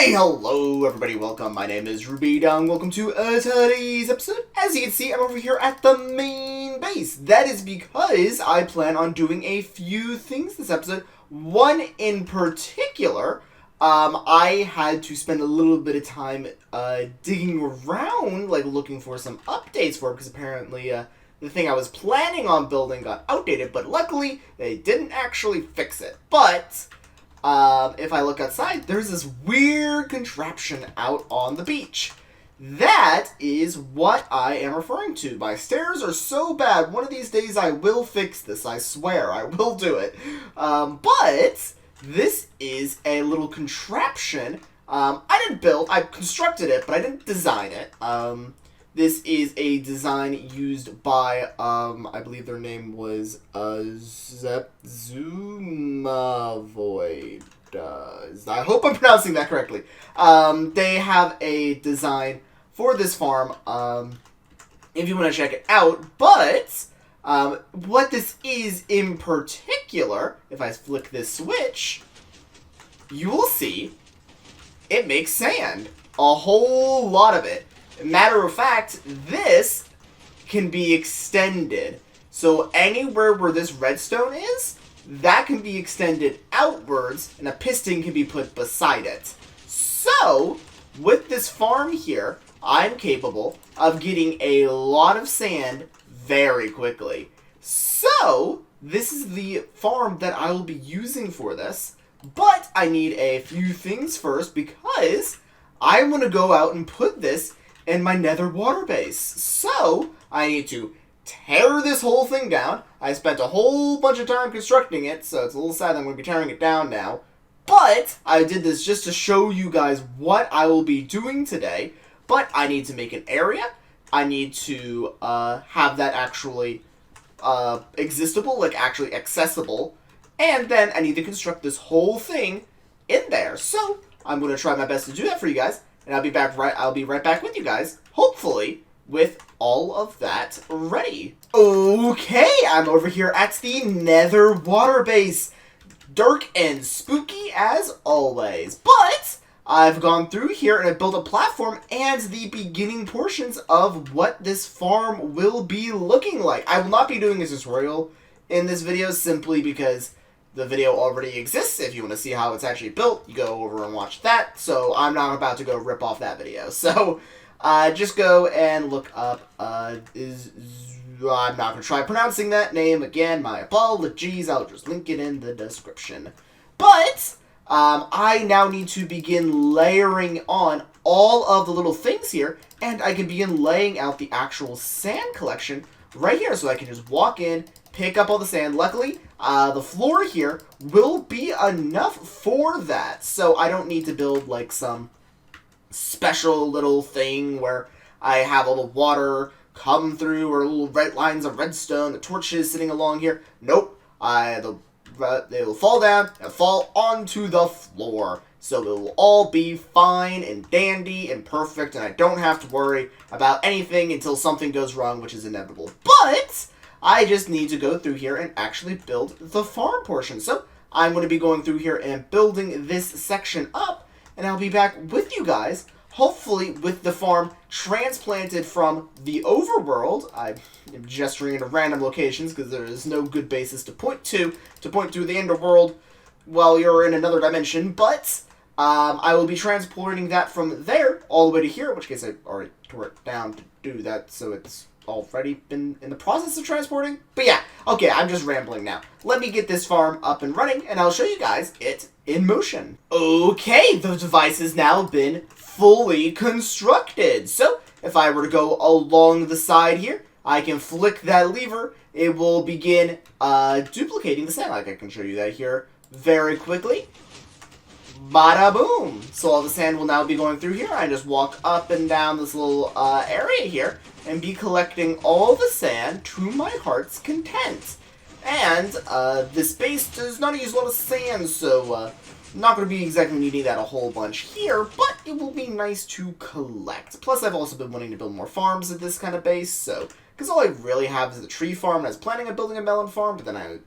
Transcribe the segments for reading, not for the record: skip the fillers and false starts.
Why, hello everybody, welcome, my name is Rubydung, welcome to today's episode. As you can see, I'm over here at the main base. That is because I plan on doing a few things this episode. One in particular, I had to spend a little bit of time digging around, like looking for some updates for it, because apparently the thing I was planning on building got outdated, but luckily they didn't actually fix it. But if I look outside, there's this weird contraption out on the beach. That is what I am referring to. My stairs are so bad. One of these days I will fix this. I swear. I will do it. But this is a little contraption. I didn't build. I constructed it, but I didn't design it. This is a design used by, I believe their name was, Zumavoid. I hope I'm pronouncing that correctly. They have a design for this farm, if you want to check it out, but, what this is in particular, if I flick this switch, you will see it makes sand. A whole lot of it. Matter of fact, this can be extended. So anywhere where this redstone is, that can be extended outwards, and a piston can be put beside it. So, with this farm here, I'm capable of getting a lot of sand very quickly. So, this is the farm that I will be using for this. But I need a few things first, because I'm going to go out and put this in my nether water base. So, I need to tear this whole thing down. I spent a whole bunch of time constructing it, so it's a little sad that I'm going to be tearing it down now. But, I did this just to show you guys what I will be doing today. But, I need to make an area. I need to have that actually existable, like actually accessible. And then, I need to construct this whole thing in there. So, I'm going to try my best to do that for you guys. And I'll be right back with you guys, hopefully, with all of that ready. Okay, I'm over here at the nether water base. Dark and spooky as always. But I've gone through here and I've built a platform and the beginning portions of what this farm will be looking like. I will not be doing a tutorial in this video simply because the video already exists. If you want to see how it's actually built, you go over and watch that. So I'm not about to go rip off that video. So just go and look up, I'm not going to try pronouncing that name again. My apologies. I'll just link it in the description. But I now need to begin layering on all of the little things here. And I can begin laying out the actual sand collection right here. So I can just walk in, pick up all the sand. Luckily, the floor here will be enough for that. So I don't need to build like some special little thing where I have all the water come through or little red lines of redstone, the torches sitting along here. Nope. They will fall down and fall onto the floor. So it will all be fine and dandy and perfect, and I don't have to worry about anything until something goes wrong, which is inevitable. But I just need to go through here and actually build the farm portion. So I'm going to be going through here and building this section up, and I'll be back with you guys, hopefully with the farm transplanted from the overworld. I am gesturing into random locations because there is no good basis to point to the underworld while you're in another dimension, but I will be transporting that from there all the way to here, in which case I already tore it down to do that, so it's already been in the process of transporting. But yeah, okay, I'm just rambling now. Let me get this farm up and running, and I'll show you guys it in motion. Okay, the device has now been fully constructed. So, if I were to go along the side here, I can flick that lever. It will begin duplicating the sand. Like, I can show you that here very quickly. Bada boom! So all the sand will now be going through here. I just walk up and down this little area here and be collecting all the sand to my heart's content. And this base does not use a lot of sand, so not going to be exactly needing that a whole bunch here, but it will be nice to collect. Plus, I've also been wanting to build more farms at this kind of base, so because all I really have is a tree farm, and I was planning on building a melon farm, but then I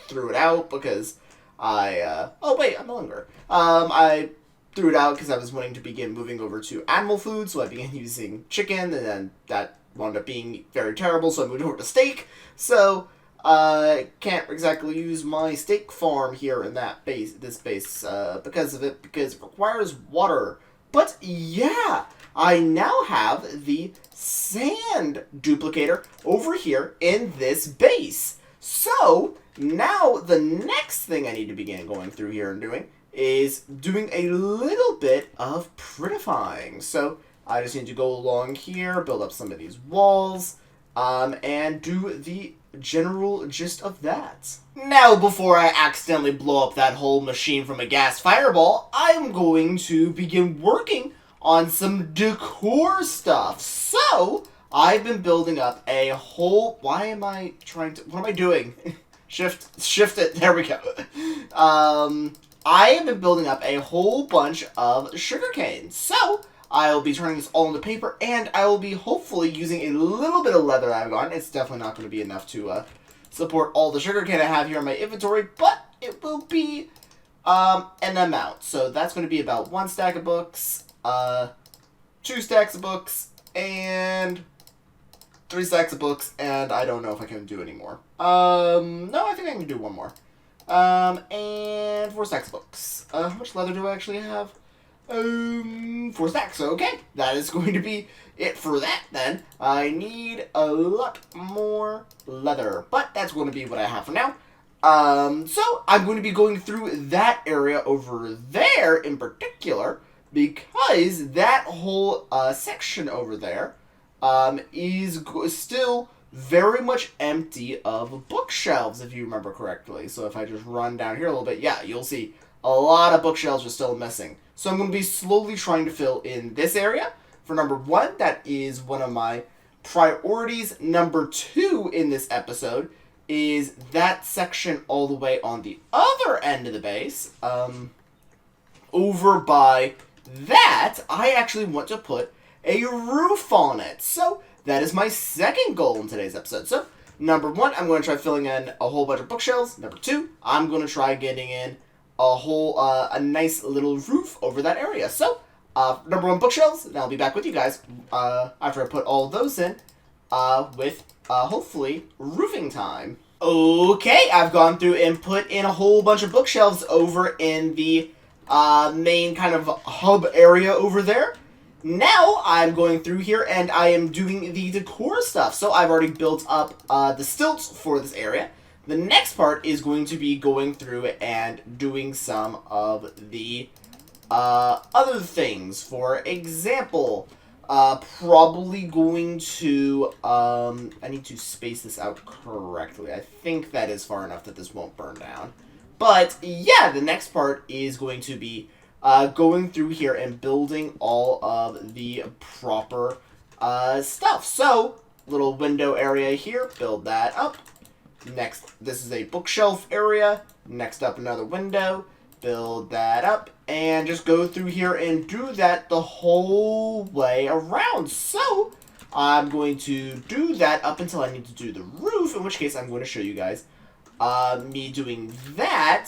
threw it out because oh wait, I'm no longer. I threw it out because I was wanting to begin moving over to animal food, so I began using chicken, and then that wound up being very terrible, so I moved over to steak. So I can't exactly use my steak farm here in this base because of it, because it requires water. But yeah, I now have the sand duplicator over here in this base. So now the next thing I need to begin going through here and doing is doing a little bit of prettifying. So I just need to go along here, build up some of these walls, and do the general gist of that. Now, before I accidentally blow up that whole machine from a gas fireball, I'm going to begin working on some decor stuff. So I've been building up a whole... Why am I trying to... What am I doing? Shift it. There we go. I have been building up a whole bunch of sugarcane. So I'll be turning this all into paper, and I will be hopefully using a little bit of leather that I've gotten. It's definitely not going to be enough to support all the sugarcane I have here in my inventory, but it will be an amount. So that's going to be about 1 stack of books, 2 stacks of books, and 3 stacks of books, and I don't know if I can do any more. No, I think I can do 1 more. And 4 stacks of books. How much leather do I actually have? 4 stacks. Okay, that is going to be it for that then. I need a lot more leather, but that's going to be what I have for now. So I'm going to be going through that area over there in particular, because that whole section over there is still very much empty of bookshelves, if you remember correctly. So if I just run down here a little bit, yeah, you'll see a lot of bookshelves are still missing. So I'm going to be slowly trying to fill in this area. For number 1, that is one of my priorities. Number 2 in this episode is that section all the way on the other end of the base. Over by that, I actually want to put a roof on it. So that is my second goal in today's episode. So number 1, I'm going to try filling in a whole bunch of bookshelves. Number 2, I'm going to try getting in a nice little roof over that area. So, number 1, bookshelves, and I'll be back with you guys after I put all those in with, hopefully, roofing time. Okay, I've gone through and put in a whole bunch of bookshelves over in the main kind of hub area over there. Now, I'm going through here and I am doing the decor stuff. So, I've already built up the stilts for this area. The next part is going to be going through and doing some of the other things. For example, probably going to... I need to space this out correctly. I think that is far enough that this won't burn down. But, yeah, the next part is going to be going through here and building all of the proper stuff. So, little window area here, build that up. Next, this is a bookshelf area. Next up, another window. Build that up. And just go through here and do that the whole way around. So, I'm going to do that up until I need to do the roof, in which case I'm going to show you guys me doing that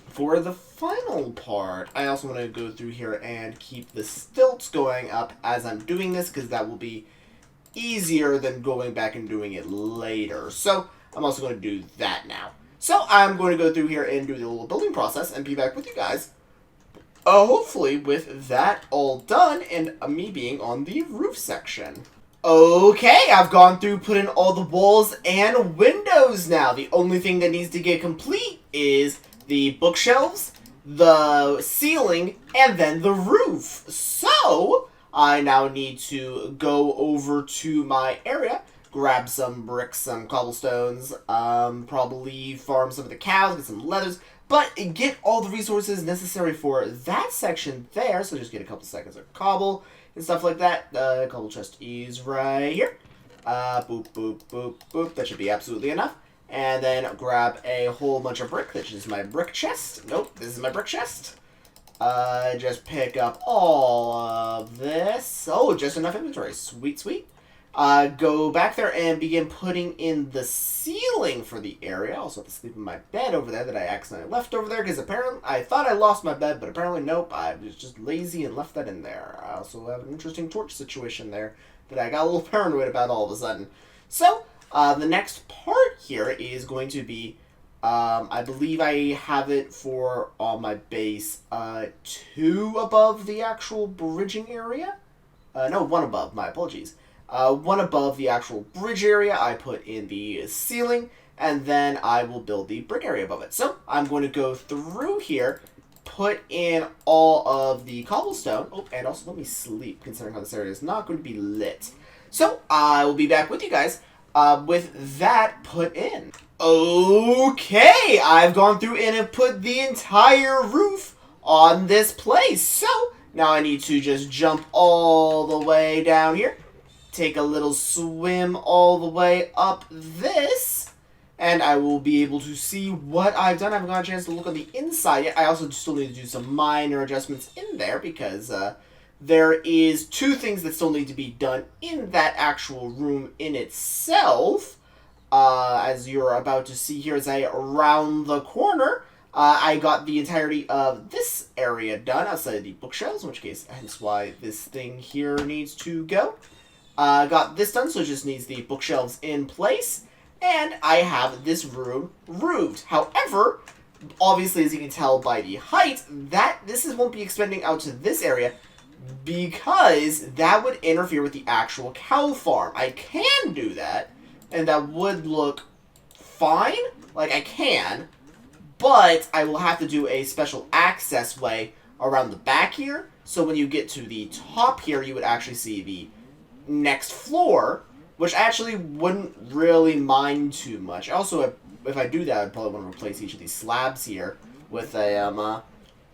for the final part. I also want to go through here and keep the stilts going up as I'm doing this, because that will be easier than going back and doing it later. So I'm also going to do that now. So I'm going to go through here and do the little building process and be back with you guys. Hopefully with that all done and me being on the roof section. Okay, I've gone through, put in all the walls and windows now. The only thing that needs to get complete is the bookshelves, the ceiling, and then the roof. So I now need to go over to my area, grab some bricks, some cobblestones, probably farm some of the cows, get some leathers, but get all the resources necessary for that section there. So just get a couple seconds of cobble and stuff like that. The cobble chest is right here. Boop, boop, boop, boop. That should be absolutely enough. And then grab a whole bunch of brick. This is my brick chest. Nope, this is my brick chest. Just pick up all of this. Oh, just enough inventory. Sweet, sweet. go back there and begin putting in the ceiling for the area. I also have to sleep in my bed over there that I accidentally left over there because apparently I thought I lost my bed, but apparently nope, I was just lazy and left that in there. I also have an interesting torch situation there that I got a little paranoid about all of a sudden. So, the next part here is going to be, I believe I have it for on my base 2 above the actual bridging area. No, 1 above, my apologies. 1 above the actual bridge area, I put in the ceiling, and then I will build the brick area above it. So, I'm going to go through here, put in all of the cobblestone. Oh, and also let me sleep, considering how this area is not going to be lit. So, I will be back with you guys with that put in. Okay, I've gone through and have put the entire roof on this place. So, now I need to just jump all the way down here. Take a little swim all the way up this, and I will be able to see what I've done. I haven't got a chance to look on the inside yet. I also still need to do some minor adjustments in there because there is 2 things that still need to be done in that actual room in itself. As you're about to see here as I round the corner, I got the entirety of this area done outside of the bookshelves, in which case, hence why this thing here needs to go. Got this done, so it just needs the bookshelves in place. And I have this room roofed. However, obviously, as you can tell by the height, this won't be extending out to this area because that would interfere with the actual cow farm. I can do that, and that would look fine. Like, I can, but I will have to do a special access way around the back here. So when you get to the top here, you would actually see the next floor, which I actually wouldn't really mind too much. Also, if I do that, I'd probably want to replace each of these slabs here with a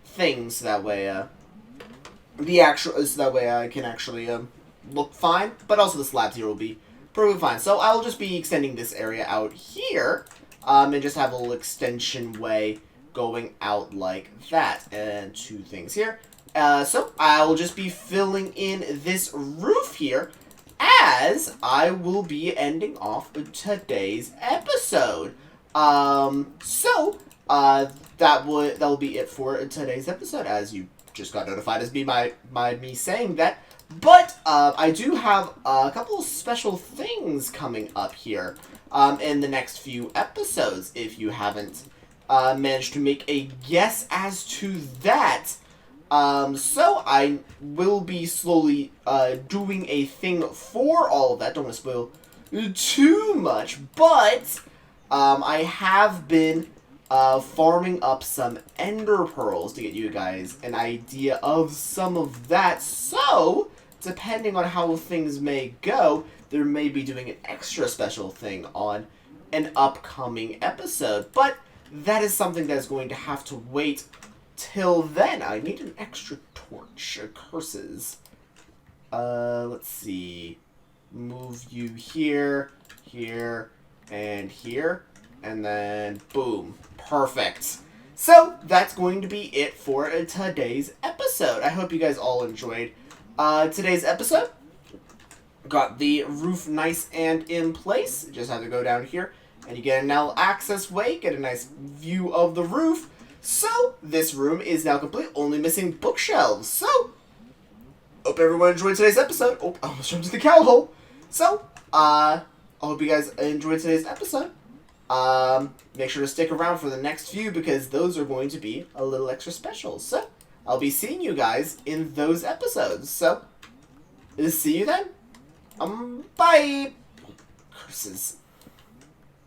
thing, so that way I can actually look fine. But also the slabs here will be perfectly fine. So I'll just be extending this area out here, and just have a little extension way going out like that. And 2 things here. So I'll just be filling in this roof here as I will be ending off today's episode. That will be it for today's episode, as you just got notified as me saying that. But I do have a couple of special things coming up here in the next few episodes. If you haven't managed to make a guess as to that. So I will be slowly doing a thing for all of that. Don't want to spoil too much, but I have been farming up some ender pearls to get you guys an idea of some of that. So, depending on how things may go, there may be doing an extra special thing on an upcoming episode. But that is something that is going to have to wait till then. I need an extra torch. Curses. Let's see. Move you here, here, and here. And then, boom. Perfect. So, that's going to be it for today's episode. I hope you guys all enjoyed today's episode. Got the roof nice and in place. Just have to go down here, and you get an L access way, get a nice view of the roof. So, this room is now complete, only missing bookshelves. So, hope everyone enjoyed today's episode. Oh, I almost jumped to the cow hole. So, I hope you guys enjoyed today's episode. Make sure to stick around for the next few, because those are going to be a little extra special. So, I'll be seeing you guys in those episodes. So, see you then. Bye! Curses.